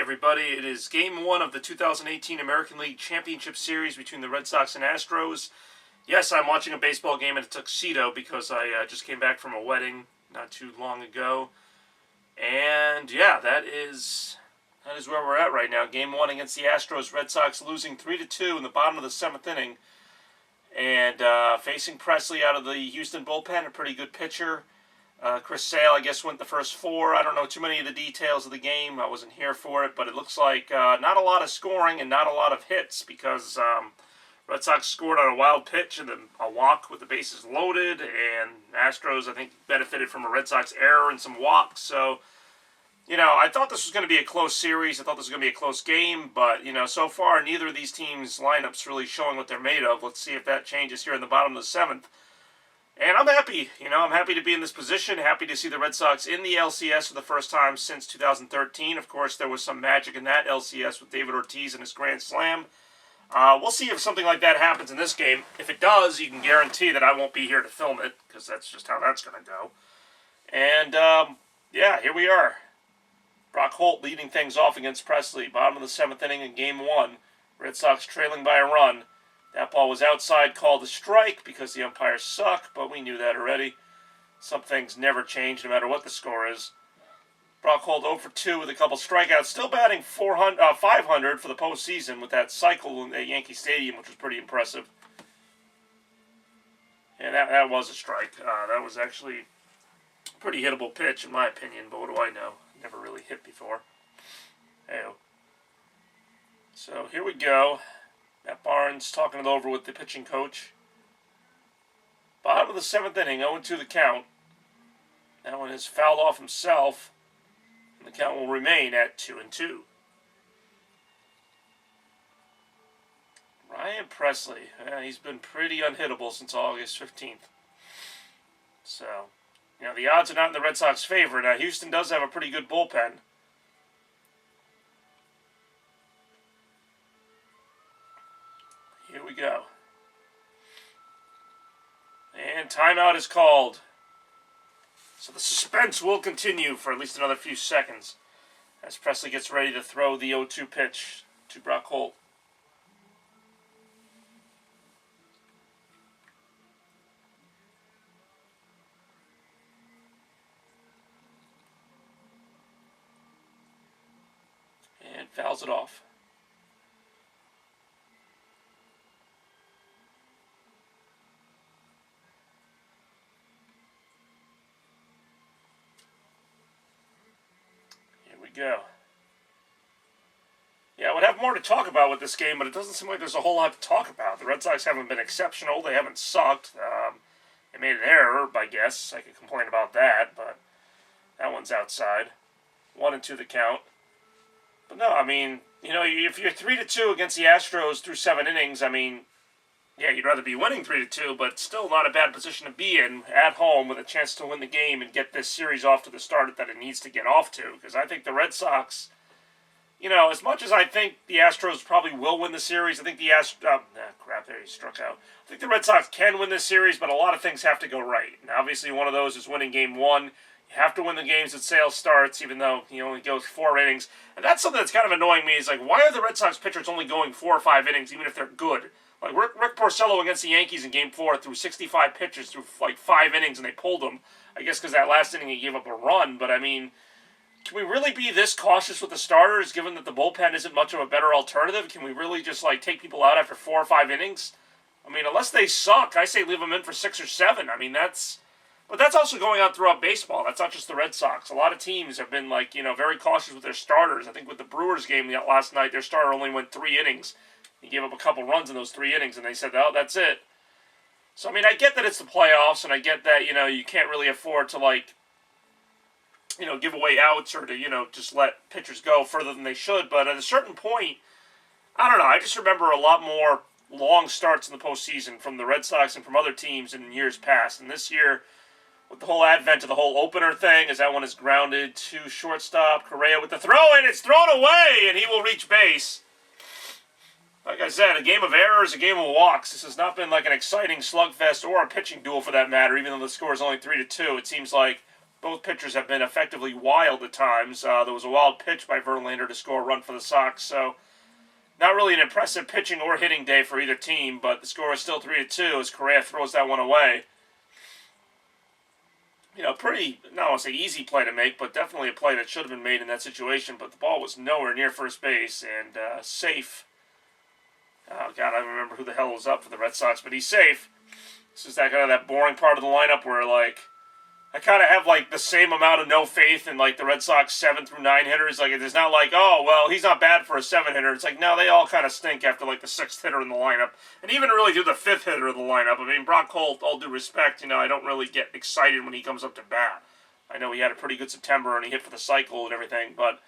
everybody. It is Game 1 of the 2018 American League Championship Series between the Red Sox and Astros. Yes, I'm watching a baseball game in a tuxedo because I just came back from a wedding not too long ago. And yeah, that is where we're at right now. Game 1 against the Astros. Red Sox losing 3-2 in the bottom of the 7th inning. And facing Presley out of the Houston bullpen, a pretty good pitcher. Chris Sale, I guess, went the first 4. I don't know too many of the details of the game. I wasn't here for it, but it looks like not a lot of scoring and not a lot of hits because Red Sox scored on a wild pitch and then a walk with the bases loaded, and Astros, I think, benefited from a Red Sox error and some walks. So, I thought this was going to be a close series. I thought this was going to be a close game, but, so far neither of these teams' lineups really showing what they're made of. Let's see if that changes here in the bottom of the 7th. And I'm happy, I'm happy to be in this position, happy to see the Red Sox in the ALCS for the first time since 2013. Of course, there was some magic in that ALCS with David Ortiz and his grand slam. We'll see if something like that happens in this game. If it does, you can guarantee that I won't be here to film it, because that's just how that's going to go. And, yeah, here we are. Brock Holt leading things off against Presley, bottom of the 7th inning in Game 1. Red Sox trailing by a run. That ball was outside, called a strike because the umpires suck, but we knew that already. Some things never change no matter what the score is. Brock Holt 0 for 2 with a couple strikeouts, still batting 500 for the postseason with that cycle at Yankee Stadium, which was pretty impressive. And that was a strike. That was actually a pretty hittable pitch in my opinion, but what do I know? Never really hit before. Hey-o. So here we go. Matt Barnes talking it over with the pitching coach. Bottom of the 7th inning, 0-2 the count. That one is fouled off himself, and the count will remain at 2-2. Ryan Presley, he's been pretty unhittable since August 15th. So, the odds are not in the Red Sox favor. Now, Houston does have a pretty good bullpen. Here we go. And timeout is called. So the suspense will continue for at least another few seconds as Presley gets ready to throw the 0-2 pitch to Brock Holt. And fouls it off. Go. Yeah, I would have more to talk about with this game, but it doesn't seem like there's a whole lot to talk about. The Red Sox haven't been exceptional. They haven't sucked. They made an error, I guess. I could complain about that, but that one's outside. 1-2 the count. But no, if you're 3-2 against the Astros through 7 innings, yeah, you'd rather be winning 3-2, but still not a bad position to be in at home with a chance to win the game and get this series off to the start that it needs to get off to. Because I think the Red Sox, as much as I think the Astros probably will win the series, I think the he struck out. I think the Red Sox can win this series, but a lot of things have to go right. And obviously one of those is winning Game 1. You have to win the games that Sale starts, even though he only goes 4 innings. And that's something that's kind of annoying me, is like, why are the Red Sox pitchers only going 4 or 5 innings, even if they're good? Like, Rick Porcello against the Yankees in Game 4 threw 65 pitches through, 5 innings, and they pulled him. I guess because that last inning he gave up a run. But, can we really be this cautious with the starters, given that the bullpen isn't much of a better alternative? Can we really just, take people out after 4 or 5 innings? Unless they suck, I say leave them in for 6 or 7. But that's also going on throughout baseball. That's not just the Red Sox. A lot of teams have been, very cautious with their starters. I think with the Brewers game last night, their starter only went 3 innings. He gave up a couple runs in those 3 innings, and they said, oh, that's it. So, I get that it's the playoffs, and I get that, you can't really afford to, give away outs or to, just let pitchers go further than they should. But at a certain point, I don't know, I just remember a lot more long starts in the postseason from the Red Sox and from other teams in years past. And this year, with the whole advent of the whole opener thing, as that one is grounded to shortstop, Correa with the throw, and it's thrown away, and he will reach base. Like I said, a game of errors, a game of walks. This has not been like an exciting slugfest or a pitching duel for that matter, even though the score is only 3-2. It seems like Both pitchers have been effectively wild at times. There was a wild pitch by Verlander to score a run for the Sox, so not really an impressive pitching or hitting day for either team, but the score is still 3-2 as Correa throws that one away. Pretty, not want to say easy play to make, but definitely a play that should have been made in that situation, but the ball was nowhere near first base and safe. Oh, God, I don't remember who the hell was up for the Red Sox, but he's safe. This is that boring part of the lineup where, I kind of have, the same amount of no faith in, the Red Sox 7 through 9 hitters. It's not oh, well, he's not bad for a 7-hitter. It's no, they all kind of stink after, the 6th hitter in the lineup. And even really do the 5th hitter in the lineup. I mean, Brock Holt, all due respect, I don't really get excited when he comes up to bat. I know he had a pretty good September and he hit for the cycle and everything, but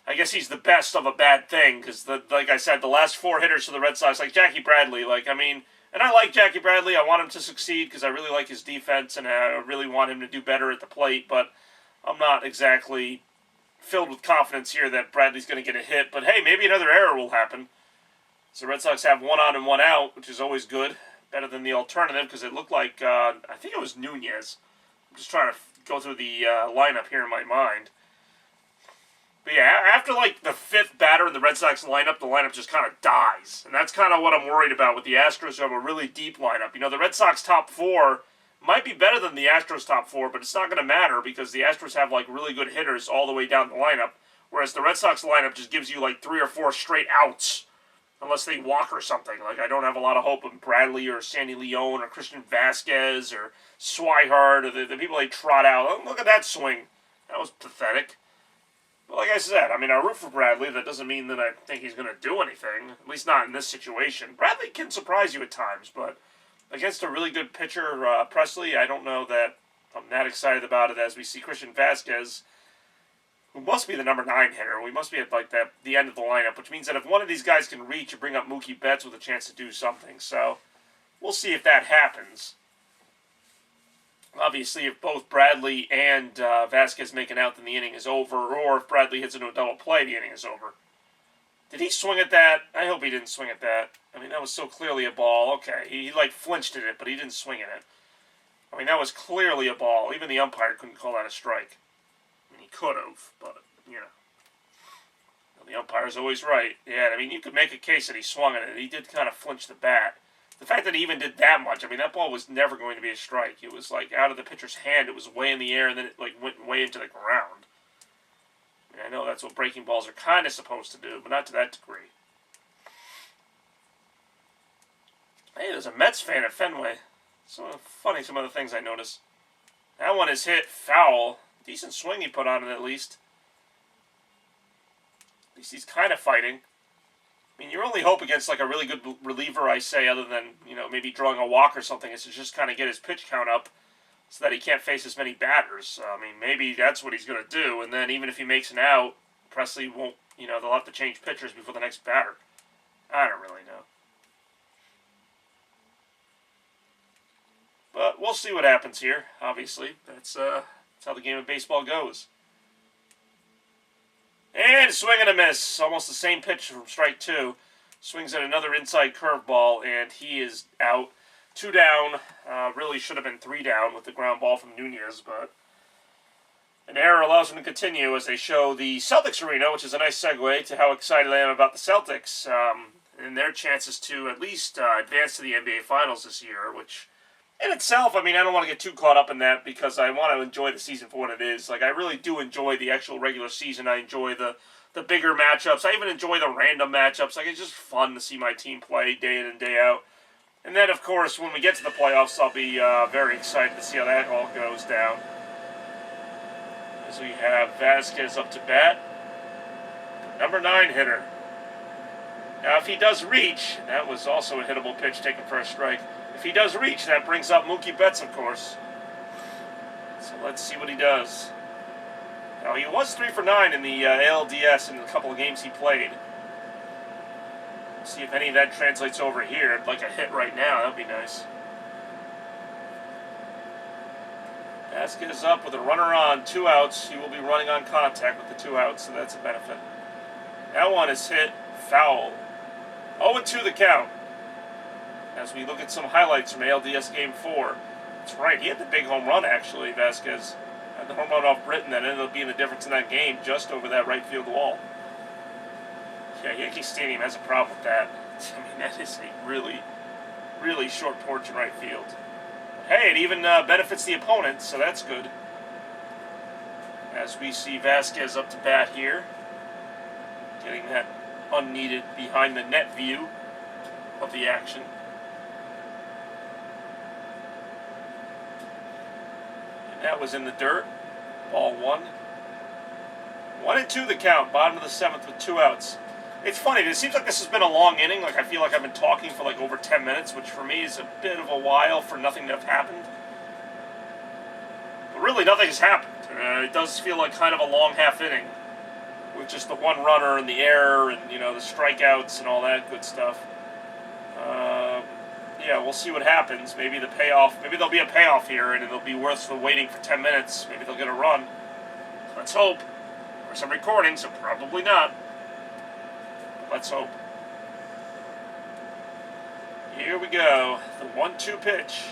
I guess he's the best of a bad thing because, like I said, the last 4 hitters for the Red Sox, Jackie Bradley, and I like Jackie Bradley. I want him to succeed because I really like his defense and I really want him to do better at the plate. But I'm not exactly filled with confidence here that Bradley's going to get a hit. But hey, maybe another error will happen. So the Red Sox have 1 on and 1 out, which is always good. Better than the alternative because it looked like, I think it was Nunez. I'm just trying to go through the lineup here in my mind. But yeah, after the 5th batter in the Red Sox lineup, the lineup just kind of dies. And that's kind of what I'm worried about with the Astros, who have a really deep lineup. The Red Sox top 4 might be better than the Astros top 4, but it's not going to matter because the Astros have really good hitters all the way down the lineup, whereas the Red Sox lineup just gives you 3 or 4 straight outs, unless they walk or something. I don't have a lot of hope in Bradley or Sandy Leon or Christian Vasquez or Swihart or the people they trot out. Oh, look at that swing. That was pathetic. But like I said, I root for Bradley. That doesn't mean that I think he's going to do anything, at least not in this situation. Bradley can surprise you at times, but against a really good pitcher, Presley, I don't know that I'm that excited about it as we see Christian Vasquez, who must be the number 9 hitter. We must be at the end of the lineup, which means that if one of these guys can reach, you bring up Mookie Betts with a chance to do something. So we'll see if that happens. Obviously, if both Bradley and Vasquez make an out, then the inning is over. Or if Bradley hits into a double play, the inning is over. Did he swing at that? I hope he didn't swing at that. That was so clearly a ball. Okay, he flinched at it, but he didn't swing at it. That was clearly a ball. Even the umpire couldn't call that a strike. He could have, but, the umpire's always right. Yeah, you could make a case that he swung at it. He did kind of flinch the bat. The fact that he even did that much, that ball was never going to be a strike. It was out of the pitcher's hand. It was way in the air, and then it went way into the ground. I know that's what breaking balls are kind of supposed to do, but not to that degree. Hey, there's a Mets fan at Fenway. So funny, some of the things I noticed. That one is hit foul. Decent swing he put on it at least. At least he's kind of fighting. Your only hope against a really good reliever, I say, other than, maybe drawing a walk or something, is to just kind of get his pitch count up so that he can't face as many batters. Maybe that's what he's going to do, and then even if he makes an out, Presley won't, they'll have to change pitchers before the next batter. I don't really know. But we'll see what happens here, obviously. That's how the game of baseball goes. And swing and a miss. Almost the same pitch from strike 2. Swings at another inside curveball, and he is out. 2 down. Really should have been 3 down with the ground ball from Nunez, but an error allows him to continue as they show the Celtics arena, which is a nice segue to how excited I am about the Celtics and their chances to at least advance to the NBA Finals this year, which in itself, I don't want to get too caught up in that because I want to enjoy the season for what it is. I really do enjoy the actual regular season. I enjoy the bigger matchups. I even enjoy the random matchups. It's just fun to see my team play day in and day out. And then, of course, when we get to the playoffs, I'll be very excited to see how that all goes down. As we have Vasquez up to bat. Number 9 hitter. Now, if he does reach, that was also a hittable pitch taken for a strike. If he does reach, that brings up Mookie Betts, of course. So let's see what he does. Now, he was 3 for 9 in the ALDS in a couple of games he played. Let's see if any of that translates over here. I'd like a hit right now. That would be nice. Vasquez up with a runner on, 2 outs. He will be running on contact with the 2 outs, so that's a benefit. That one is hit foul. 0-2 the count. As we look at some highlights from ALDS Game 4. That's right, he had the big home run, actually, Vasquez. Had the home run off Britton that ended up being the difference in that game, just over that right field wall. Yeah, Yankee Stadium has a problem with that. I mean, that is a really, really short porch in right field. Hey, it even benefits the opponent, so that's good. As we see Vasquez up to bat here, getting that unneeded behind the net view of the action. And that was in the dirt. Ball 1. 1-2 the count, bottom of the 7th with 2 outs. It's funny, it seems like this has been a long inning. Like, I feel like I've been talking for like over 10 minutes, which for me is a bit of a while for nothing to have happened. But really, nothing has happened. It does feel like kind of a long half inning with just the one runner in the air and, you know, the strikeouts and all that good stuff. Yeah, we'll see what happens. Maybe the payoff, maybe there'll be a payoff here and it'll be worth the waiting for 10 minutes. Maybe they'll get a run. Let's hope. There's some recording, so probably not. Let's hope. Here we go. The 1-2 pitch.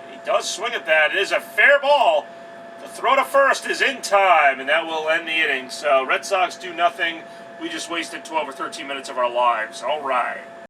And he does swing at that. It is a fair ball. The throw to first is in time, and that will end the inning. So Red Sox do nothing. We just wasted 12 or 13 minutes of our lives. All right.